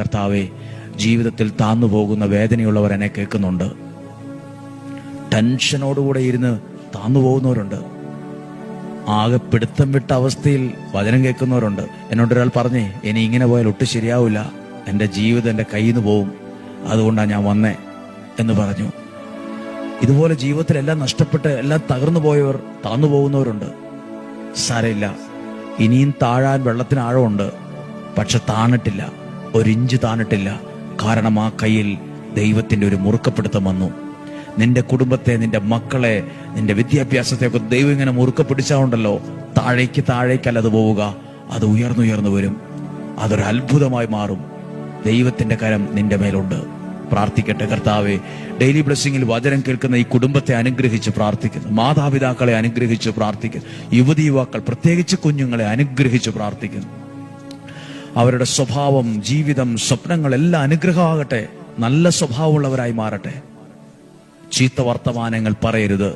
കർത്താവേ, ജീവിതത്തിൽ താന്നു പോകുന്ന വേദനയുള്ളവർ എന്നെ കേൾക്കുന്നുണ്ട്. ടെൻഷനോടുകൂടെ ഇരുന്ന് താന്നു പോകുന്നവരുണ്ട്. ആകെ പിടുത്തം വിട്ട അവസ്ഥയിൽ വചനം കേൾക്കുന്നവരുണ്ട്. എന്നോടൊരാൾ പറഞ്ഞേ, ഇനി ഇങ്ങനെ പോയാൽ ഒട്ടും ശരിയാവില്ല, എൻ്റെ ജീവിതം എൻ്റെ കയ്യിൽ നിന്ന് പോവും, അതുകൊണ്ടാണ് ഞാൻ വന്നേ എന്ന് പറഞ്ഞു. ഇതുപോലെ ജീവിതത്തിൽ എല്ലാം നഷ്ടപ്പെട്ട് എല്ലാം തകർന്നു പോയവർ താന്നു പോകുന്നവരുണ്ട്. സാരമില്ല, ഇനിയും താഴാൻ വെള്ളത്തിന് ആഴമുണ്ട്, പക്ഷെ താണിട്ടില്ല, ഒരിഞ്ച് താണിട്ടില്ല. കാരണം ആ കയ്യിൽ ദൈവത്തിന്റെ ഒരു മുറുക്കപ്പിടുത്തം വന്നു. നിന്റെ കുടുംബത്തെ, നിന്റെ മക്കളെ, നിന്റെ വിദ്യാഭ്യാസത്തെ ഒക്കെ ദൈവം ഇങ്ങനെ മുറുക്കപ്പിടിച്ചാണ്ടല്ലോ, താഴേക്കല്ല അത് പോവുക, അത് ഉയർന്നുയർന്നു വരും, അതൊരു അത്ഭുതമായി മാറും. ദൈവത്തിന്റെ കരം നിന്റെ മേലുണ്ട്. പ്രാർത്ഥിക്കട്ടെ. കർത്താവെ, ഡെയിലി ബ്ലെസ്സിങ്ങിൽ വചനം കേൾക്കുന്ന ഈ കുടുംബത്തെ അനുഗ്രഹിച്ച് പ്രാർത്ഥിക്കുന്നു. മാതാപിതാക്കളെ അനുഗ്രഹിച്ച് പ്രാർത്ഥിക്കുന്നു. യുവതി യുവാക്കൾ, പ്രത്യേകിച്ച് കുഞ്ഞുങ്ങളെ അനുഗ്രഹിച്ച് പ്രാർത്ഥിക്കുന്നു. അവരുടെ സ്വഭാവം, ജീവിതം, സ്വപ്നങ്ങളെല്ലാം അനുഗ്രഹമാകട്ടെ. നല്ല സ്വഭാവമുള്ളവരായി മാറട്ടെ. ചീത്ത വർത്തമാനങ്ങൾ പറയരുത്.